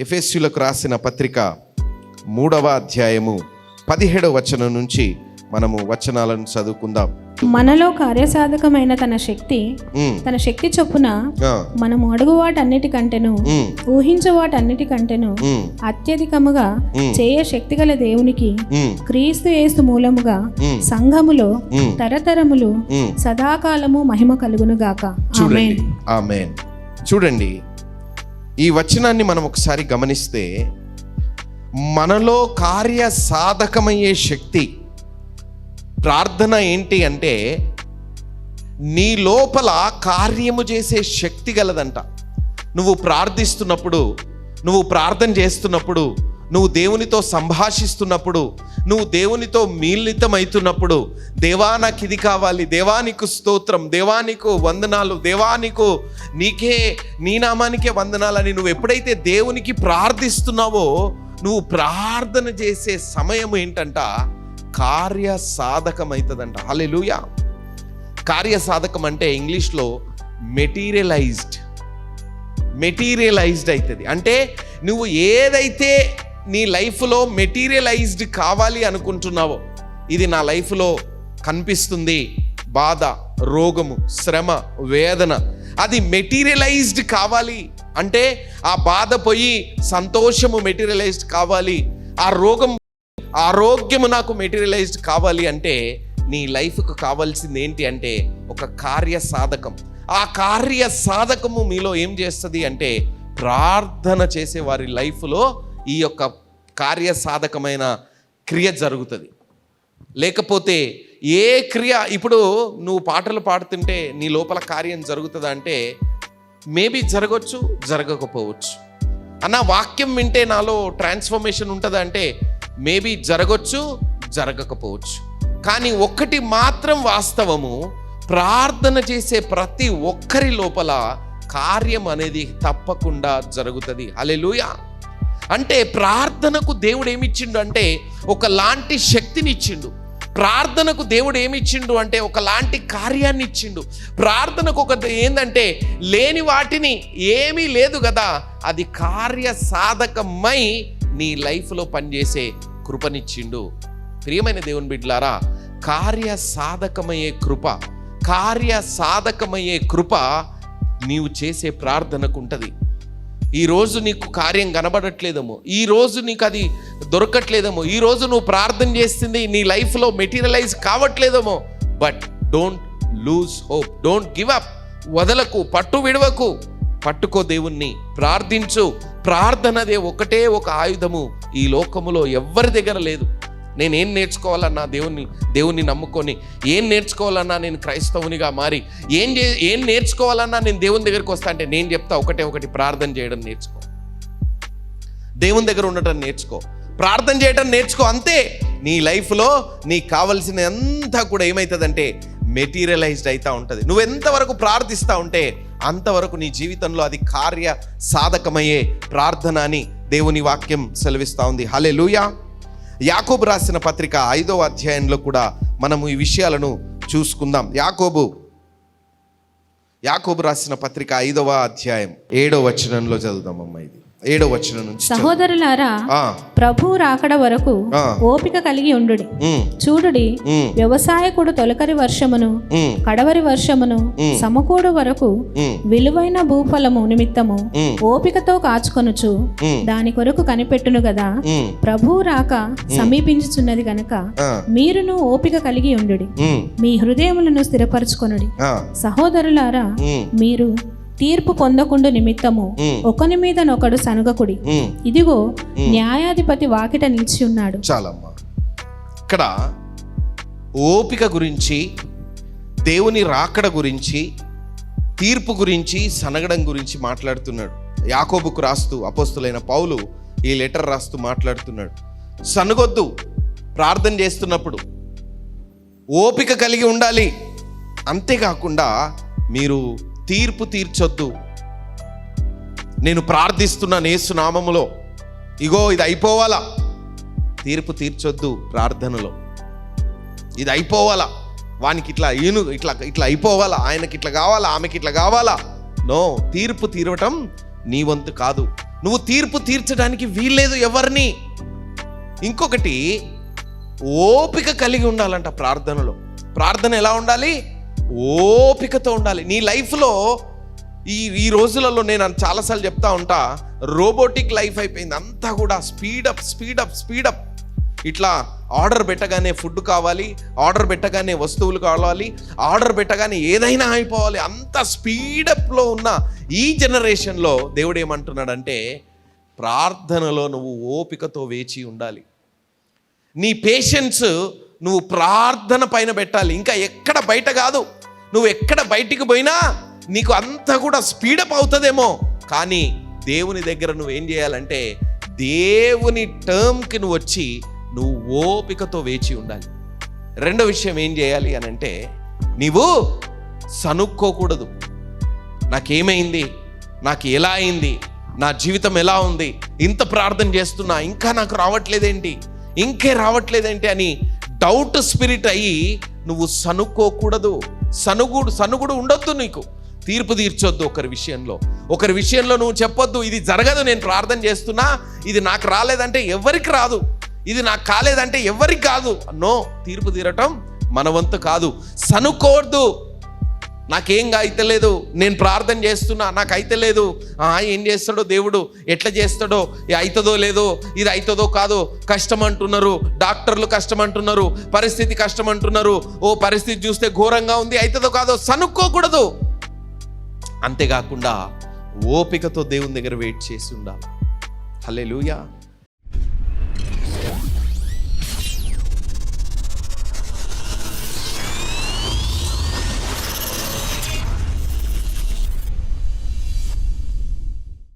ఎఫెసీయులకు రాసిన పత్రిక 3వ అధ్యాయము 17వ వచనం నుంచి మనము వచనాలను చదువుకుందాం. మనలో కార్యసాధకమైన తన శక్తి చొప్పున మనము అడుగు వాటన్నిటికంటేను ఊహించు వాటన్నిటికంటేను అత్యధికముగా చేయ శక్తిగల దేవునికి క్రీస్తు యేసు మూలముగా సంఘములో తరతరములు సదాకాలము మహిమ కలుగును గాక. చూడండి, ఆమేన్. చూడండి, ఈ వచనాన్ని మనం ఒకసారి గమనిస్తే, మనలో కార్య సాధకమయ్యే శక్తి ప్రార్థన ఏంటి అంటే, నీ లోపల కార్యము చేసే శక్తి గలదంట. నువ్వు ప్రార్థిస్తున్నప్పుడు, నువ్వు ప్రార్థన చేస్తున్నప్పుడు, నువ్వు దేవునితో సంభాషిస్తున్నప్పుడు, నువ్వు దేవునితో మిళితమవుతున్నప్పుడు, దేవా నాకు ఇది కావాలి, దేవానికి స్తోత్రం, దేవానికి వందనాలు, దేవానికి నీకే నీ నామానికే వందనాలని నువ్వు ఎప్పుడైతే దేవునికి ప్రార్థిస్తున్నావో, నువ్వు ప్రార్థన చేసే సమయం ఏంటంట, కార్య సాధకమవుతుందంట. హల్లెలూయా. కార్య సాధకం అంటే ఇంగ్లీష్లో మెటీరియలైజ్డ్ అవుతుంది. అంటే నువ్వు ఏదైతే నీ లైఫ్లో మెటీరియలైజ్డ్ కావాలి అనుకుంటున్నావో, ఇది నా లైఫ్లో కనిపిస్తుంది, బాధ, రోగము, శ్రమ, వేదన, అది మెటీరియలైజ్డ్ కావాలి అంటే, ఆ బాధ పోయి సంతోషము మెటీరియలైజ్డ్ కావాలి, ఆ ఆరోగ్యము నాకు మెటీరియలైజ్డ్ కావాలి అంటే, నీ లైఫ్కు కావాల్సింది ఏంటి అంటే ఒక కార్య సాధకం. ఆ కార్య సాధకము మీలో ఏం చేస్తుంది అంటే, ప్రార్థన చేసే వారి లైఫ్లో ఈ యొక్క కార్య సాధకమైన క్రియ జరుగుతుంది. లేకపోతే ఏ క్రియ, ఇప్పుడు నువ్వు పాటలు పాడుతుంటే నీ లోపల కార్యం జరుగుతుందా అంటే, మేబీ జరగవచ్చు, జరగకపోవచ్చు. అన్న వాక్యం వింటే నాలో ట్రాన్స్ఫర్మేషన్ ఉంటుందా అంటే, మేబీ జరగవచ్చు, జరగకపోవచ్చు. కానీ ఒక్కటి మాత్రం వాస్తవము, ప్రార్థన చేసే ప్రతి ఒక్కరి లోపల కార్యం అనేది తప్పకుండా జరుగుతుంది. హల్లెలూయా. అంటే ప్రార్థనకు దేవుడు ఏమిచ్చిండు అంటే ఒకలాంటి శక్తిని ఇచ్చిండు. ప్రార్థనకు దేవుడు ఏమిచ్చిండు అంటే ఒకలాంటి కార్యాన్ని ఇచ్చిండు. ప్రార్థనకు ఒక ఏంటంటే, లేని వాటిని ఏమీ లేదు కదా, అది కార్య సాధకమై నీ లైఫ్లో పనిచేసే కృపనిచ్చిండు. ప్రియమైన దేవుని బిడ్డలారా, కార్య సాధకమయ్యే కృప నీవు చేసే ప్రార్థనకు ఉంటుంది. ఈరోజు నీకు కార్యం కనబడట్లేదేమో, ఈరోజు నీకు అది దొరకట్లేదేమో, ఈరోజు నువ్వు ప్రార్థన చేస్తుంది నీ లైఫ్లో మెటీరియలైజ్ కావట్లేదేమో, but don't lose hope, don't give up. వదలకు, పట్టు విడవకు, పట్టుకో దేవుణ్ణి, ప్రార్థించు. ప్రార్థనదే ఒకటే ఒక ఆయుధము ఈ లోకములో ఎవ్వరి దగ్గర లేదు. నేనేం నేర్చుకోవాలన్నా దేవుణ్ణి నమ్ముకొని, ఏం నేర్చుకోవాలన్నా నేను క్రైస్తవునిగా మారి, ఏం నేర్చుకోవాలన్నా నేను దేవుని దగ్గరికి వస్తా అంటే, నేను చెప్తా ఒకటి ప్రార్థన చేయడం నేర్చుకో, దేవుని దగ్గర ఉండటం నేర్చుకో, ప్రార్థన చేయడం నేర్చుకో. అంతే, నీ లైఫ్లో నీకు కావలసిన అంతా కూడా ఏమవుతుందంటే మెటీరియలైజ్డ్ అవుతూ ఉంటుంది. నువ్వు ఎంతవరకు ప్రార్థిస్తూ ఉంటే అంతవరకు నీ జీవితంలో అది కార్య సాధకమయ్యే ప్రార్థన అని దేవుని వాక్యం సెలవిస్తూ ఉంది. హల్లెలూయా. యాకోబు రాసిన పత్రిక 5వ అధ్యాయంలో కూడా మనము ఈ విషయాలను చూసుకుందాం. యాకోబు రాసిన పత్రిక 5వ అధ్యాయం 7వ వచనంలో చదువుదాం అమ్మా. ఇది 7వ వచనం నుంచి. సహోదరులారా, ప్రభు రాకడ వరకు ఓపిక కలిగి ఉండుడి. చూడుడి, వ్యవసాయకుడు తొలకరి వర్షమును కడవరి వర్షమును సమకూడు వరకు విలువైన భూఫలము నిమిత్తము ఓపికతో కాచుకొనుచు దాని కొరకు కనిపెట్టును గదా. ప్రభు రాక సమీపించుచున్నది గనక మీరును ఓపిక కలిగి ఉండుడి, మీ హృదయములను స్థిరపరచుకొనుడి. సహోదరులారా, మీరు తీర్పు పొందకుండా నిమిత్తము ఒకని మీద నొకడు సనుగకుడి. ఇదిగో న్యాయాధిపతి వాకిట నిలిచి ఉన్నాడు. చాలమ్మా, ఇక్కడ ఓపిక గురించి, దేవుని రాకడ గురించి, తీర్పు గురించి, సనగడం గురించి మాట్లాడుతున్నాడు. యాకోబుకు రాస్తూ అపోస్తులైన పౌలు ఈ లెటర్ రాస్తూ మాట్లాడుతున్నాడు. సనుగొద్దు, ప్రార్థన చేస్తున్నప్పుడు ఓపిక కలిగి ఉండాలి. అంతేకాకుండా మీరు తీర్పు తీర్చొద్దు. నేను ప్రార్థిస్తున్నాను యేసు నామములో, ఇగో ఇది అయిపోవాలా, తీర్పు తీర్చొద్దు. ప్రార్థనలో ఇది అయిపోవాలా, వానికి ఇట్లా అయిపోవాలా, ఆయనకి ఇట్లా కావాలా, ఆమెకి ఇట్లా కావాలా. నో, తీర్పు తీరవటం నీ వంతు కాదు. నువ్వు తీర్పు తీర్చడానికి వీల్లేదు ఎవరిని. ఇంకొకటి, ఓపిక కలిగి ఉండాలంట ప్రార్థనలో. ప్రార్థన ఎలా ఉండాలి? ఓపికతో ఉండాలి. నీ లైఫ్లో ఈ రోజులలో నేను చాలాసార్లు చెప్తా ఉంటా, రోబోటిక్ లైఫ్ అయిపోయింది అంతా కూడా. Speed up speed up speed up. ఇట్లా ఆర్డర్ పెట్టగానే ఫుడ్ కావాలి, ఆర్డర్ పెట్టగానే వస్తువులు కావాలి, ఆర్డర్ పెట్టగానే ఏదైనా అయిపోవాలి. అంత స్పీడప్లో ఉన్న ఈ జనరేషన్లో దేవుడు ఏమంటున్నాడంటే, ప్రార్థనలో నువ్వు ఓపికతో వేచి ఉండాలి. నీ పేషెన్స్ నువ్వు ప్రార్థన పైన పెట్టాలి. ఇంకా ఎక్కడ బయట కాదు. నువ్వు ఎక్కడ బయటికి పోయినా నీకు అంతా కూడా స్పీడప్ అవుతుందేమో, కానీ దేవుని దగ్గర నువ్వేం చేయాలంటే, దేవుని టర్మ్కి నువ్వు వచ్చి నువ్వు ఓపికతో వేచి ఉండాలి. రెండో విషయం ఏం చేయాలి అని అంటే, నీవు సనుక్కోకూడదు. నాకేమైంది, నాకు ఎలా అయింది, నా జీవితం ఎలా ఉంది, ఇంత ప్రార్థన చేస్తున్నా ఇంకా నాకు రావట్లేదేంటి, ఇంకే రావట్లేదేంటి అని డౌట్ స్పిరిట్ అయ్యి నువ్వు సనుక్కోకూడదు. సనుగుడు ఉండొద్దు. నీకు తీర్పు తీర్చొద్దు ఒకరి విషయంలో నువ్వు చెప్పొద్దు, ఇది జరగదు, నేను ప్రార్థన చేస్తున్నా, ఇది నాకు రాలేదంటే ఎవరికి రాదు, ఇది నాకు కాలేదంటే ఎవరికి కాదు. నో, తీర్పు తీరటం మన వంతు కాదు. సనుకోవద్దు. నాకేం అయితలేదు, నేను ప్రార్థన చేస్తున్నా, నాకు అయితలేదు, ఏం చేస్తాడో దేవుడు, ఎట్లా చేస్తాడో, అవుతుందో లేదో, ఇది అవుతుందో కాదో, కష్టం అంటున్నారు, డాక్టర్లు కష్టం అంటున్నారు, పరిస్థితి కష్టం అంటున్నారు, పరిస్థితి చూస్తే ఘోరంగా ఉంది, అవుతుందో కాదో సనుక్కోకూడదు. అంతేకాకుండా ఓపికతో దేవుని దగ్గర వెయిట్ చేసి ఉండాలి. హల్లెలూయా.